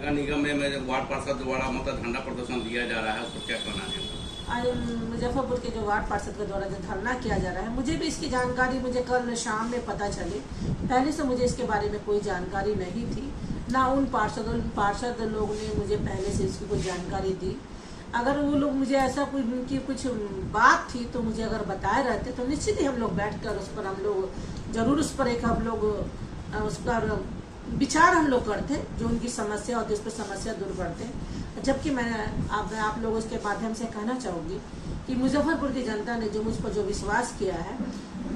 नगर निगम में वार्ड पार्षद द्वारा मतलब झंडा प्रदर्शन दिया जा रहा है, उसको क्या कहना है? मुजफ्फरपुर के जो वार्ड पार्षद के द्वारा जो धरना किया जा रहा है, मुझे भी इसकी जानकारी मुझे कल शाम में पता चली। पहले से मुझे इसके बारे में कोई जानकारी नहीं थी, ना उन पार्षद लोग ने मुझे पहले से इसकी कोई जानकारी दी। अगर वो लोग मुझे ऐसा कोई उनकी कुछ बात थी तो मुझे अगर बताए रहते तो निश्चित ही हम लोग बैठकर उस पर हम लोग जरूर उस पर एक हम लोग उस पर विचार हम लोग करते, जो उनकी समस्या होती है उस पर समस्या दूर करते। जबकि मैं आप लोगों के माध्यम से कहना चाहूँगी कि मुजफ्फरपुर की जनता ने जो मुझ पर जो विश्वास किया है,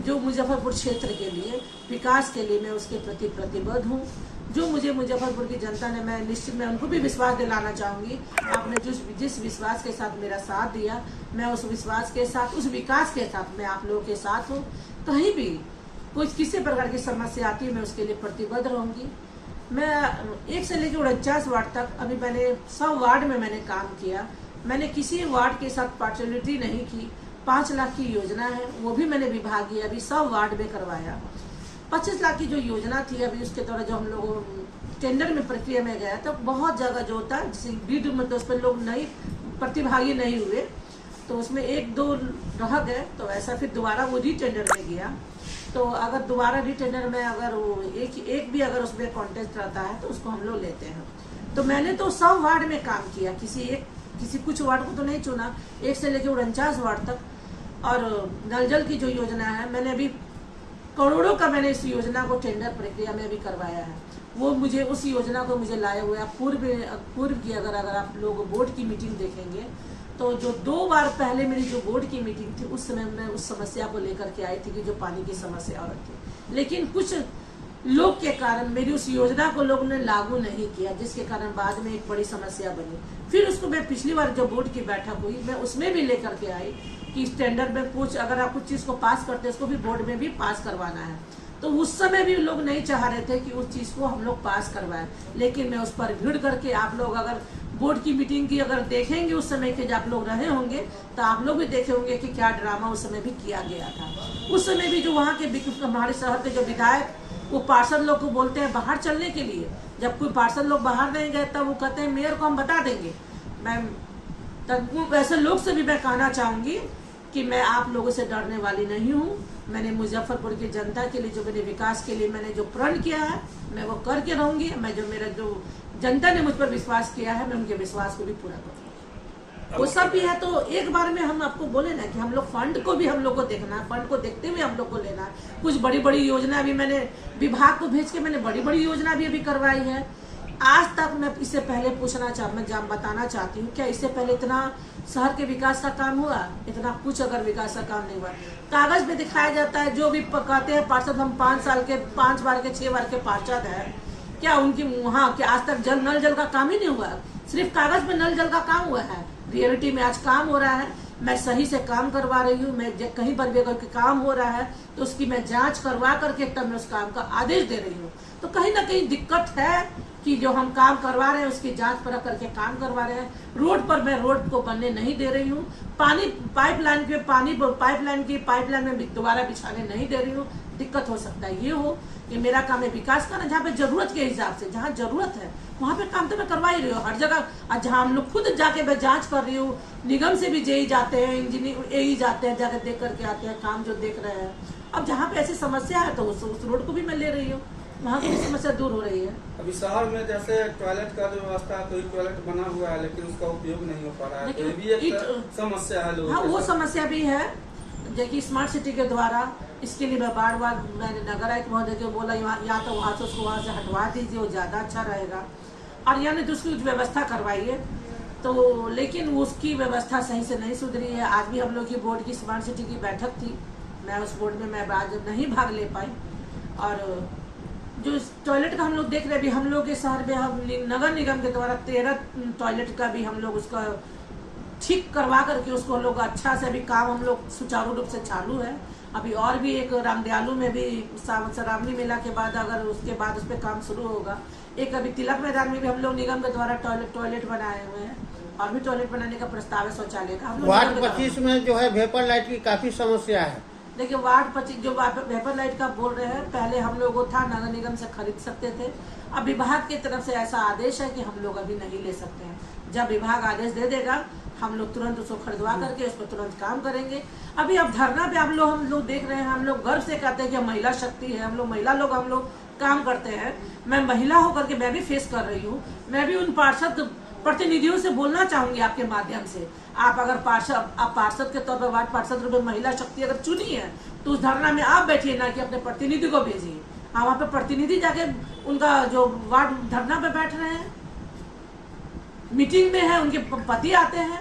जो मुजफ्फरपुर क्षेत्र के लिए विकास के लिए मैं उसके प्रति प्रतिबद्ध हूँ। जो मुझे मुजफ्फरपुर की जनता ने, मैं निश्चित मैं उनको भी विश्वास दिलाना चाहूँगी। आपने जिस विश्वास के साथ मेरा साथ दिया, मैं उस विश्वास के साथ, उस विकास के साथ मैं आप लोगों के साथ हूँ। कहीं भी कुछ किसी प्रकार की समस्या आती है मैं उसके लिए प्रतिबद्ध रहूँगी। मैं 1 से लेकर 49 वार्ड तक, अभी मैंने 100 वार्ड में मैंने काम किया। मैंने किसी वार्ड के साथ पार्शलिटी नहीं की। 5 लाख की योजना है, वो भी मैंने विभागीय अभी 100 वार्ड में करवाया। 25 लाख की जो योजना थी अभी उसके द्वारा जो हम लोग टेंडर में प्रक्रिया में गया तो बहुत जगह जो होता है जैसे बीड मतलब उस पर लोग नहीं प्रतिभागी नहीं हुए, तो उसमें 1-2 रह गए, तो ऐसा फिर दोबारा वो रीटेंडर में गया। तो अगर दोबारा रीटेंडर में अगर वो एक भी अगर उसमें कॉन्टेस्ट रहता है तो उसको हम लोग लेते हैं। तो मैंने तो 100 वार्ड में काम किया, किसी कुछ वार्ड को तो नहीं चुना, 1 से लेकर 49 वार्ड तक। और नल जल की जो योजना है, मैंने अभी करोड़ों का मैंने इस योजना को टेंडर प्रक्रिया में भी करवाया है। वो मुझे उस योजना को मुझे लाए हुए पूर्व की अगर आप लोग बोर्ड की मीटिंग देखेंगे तो जो 2 बार पहले मेरी जो बोर्ड की मीटिंग थी उस समय मैं उस समस्या को लेकर के आई थी कि जो पानी की समस्या और थी, लेकिन कुछ लोग के कारण मेरी उस योजना को लोगों ने लागू नहीं किया, जिसके कारण बाद में एक बड़ी समस्या बनी। फिर उसको मैं पिछली बार जब बोर्ड की बैठक हुई मैं उसमें भी लेकर के आई कि स्टैंडर्ड में कुछ अगर आप कुछ चीज़ को पास करते हैं उसको भी बोर्ड में भी पास करवाना है। तो उस समय भी लोग नहीं चाह रहे थे कि उस चीज़ को हम लोग पास करवाएं, लेकिन मैं उस पर भीड़ करके, आप लोग अगर बोर्ड की मीटिंग की अगर देखेंगे उस समय के जब आप लोग रहे होंगे तो आप लोग भी देखे होंगे कि क्या ड्रामा उस समय भी किया गया था। उस समय भी जो वहाँ के हमारे शहर के जो विधायक वो पार्षद लोग को बोलते हैं बाहर चलने के लिए, जब कोई पार्षद लोग बाहर नहीं गए तब वो कहते हैं मेयर को हम बता देंगे। मैं वैसे लोग से भी मैं कहना चाहूँगी कि मैं आप लोगों से डरने वाली नहीं हूँ। मैंने मुजफ्फरपुर की जनता के लिए, जो मेरे विकास के लिए मैंने जो प्रण किया है मैं वो करके रहूँगी। मैं जो जनता ने मुझ पर विश्वास किया है मैं उनके विश्वास को भी पूरा करूँगी। वो सब भी है तो एक बार में हम आपको बोले ना कि हम लोग फंड को भी हम लोग को देखना है, फंड को देखते हुए हम लोग को लेना है। कुछ बड़ी बड़ी योजना अभी मैंने विभाग को भेज के मैंने बड़ी योजना भी अभी करवाई है। आज तक मैं इससे पहले मैं बताना चाहती हूँ, क्या इससे पहले इतना शहर के विकास का काम हुआ? इतना कुछ अगर विकास का काम नहीं हुआ। कागज पे दिखाया जाता है, जो भी कहते हैं पार्षद हम 5 साल के 5 बार के 6 बार के पार्षद है, क्या उनकी वहाँ के आज तक नल जल का काम ही नहीं हुआ? सिर्फ कागज पे नल जल का काम हुआ है। रियलिटी में आज काम हो रहा है। मैं सही से काम करवा रही हूँ। मैं कहीं पर भी अगर काम हो रहा है तो उसकी मैं जांच करवा करके तब मैं उस काम का आदेश दे रही हूँ। तो कहीं ना कहीं दिक्कत है कि जो हम काम करवा रहे हैं उसकी जांच परख करके काम करवा रहे हैं। रोड पर मैं रोड को बनने नहीं दे रही हूँ। पाइपलाइन में दोबारा बिछाने नहीं दे रही हूँ। दिक्कत हो सकता है ये हो कि मेरा काम है विकास करना, जहाँ पे जरूरत के हिसाब से, जहाँ जरूरत है वहाँ पे काम तो मैं करवा ही रही हूँ हर जगह। जहाँ हम लोग खुद जाके मैं जांच कर रही हूँ, निगम से भी जेई जाते हैं, इंजीनियर एई जाते हैं, जाकर देख करके आते हैं काम जो देख रहे हैं। अब जहाँ पे ऐसी समस्या है तो उस रोड को भी मैं ले रही हूँ, वहाँ की समस्या दूर हो रही है। अभी शहर में जैसे टॉयलेट का जो व्यवस्था है, कोई टॉयलेट बना हुआ है लेकिन उसका उपयोग नहीं हो पा रहा है, तो ये भी एक समस्या है लोगों। हाँ, वो समस्या भी है। जबकि स्मार्ट सिटी के द्वारा इसके लिए मैं बार मैंने नगर आयुक्त महोदय को बोला या तो वहाँ से उसको वहाँ से हटवा दीजिए, वो ज़्यादा अच्छा रहेगा, और यानी तो उसकी व्यवस्था करवाइए। तो लेकिन उसकी व्यवस्था सही से नहीं सुधरी है। आज भी हम लोग की बोर्ड की स्मार्ट सिटी की बैठक थी, मैं उस बोर्ड में मैं आज नहीं भाग ले पाई। और जो टॉयलेट का हम लोग देख रहे हैं, अभी हम लोग के शहर में हम नगर निगम के द्वारा 13 टॉयलेट का भी हम लोग उसका ठीक करवा करके उसको लोग अच्छा से अभी काम हम लोग सुचारू रूप से चालू है। अभी और भी एक रामदयालु में भी श्रावणी मेला के बाद अगर उसके बाद उस पर काम शुरू होगा। एक अभी तिलक मैदान में भी हम लोग निगम के द्वारा टॉयलेट बनाए हुए हैं, और भी टॉयलेट बनाने का प्रस्ताव है शौचालय का। वार्ड 25 में जो है वेपर लाइट की काफी समस्या है, देखिए वार्ड 25 जो वेपर लाइट का बोल रहे हैं, पहले हम लोग वो था नगर निगम से खरीद सकते थे। अब विभाग की तरफ से ऐसा आदेश है कि हम लोग अभी नहीं ले सकते हैं। जब विभाग आदेश दे देगा हम लोग तुरंत उसको खरीदवा करके उस पर तुरंत काम करेंगे। अभी अब धरना पे हम लोग देख रहे हैं, हम लोग गर्व से कहते हैं कि महिला शक्ति है, हम लोग काम करते हैं। मैं महिला होकर के मैं भी फेस कर रही हूँ। मैं भी उन पार्षद प्रतिनिधियों से बोलना चाहूंगी आपके माध्यम से, आप अगर पार्षद के तौर पर वार्ड पार्षद रूप में महिला शक्ति अगर चुनी है तो उस धरना में आप बैठिए, ना कि अपने प्रतिनिधि को भेजिए। आप वहाँ पे प्रतिनिधि जाके उनका जो वार्ड धरना पे बैठ रहे हैं, मीटिंग में है, उनके पति आते हैं,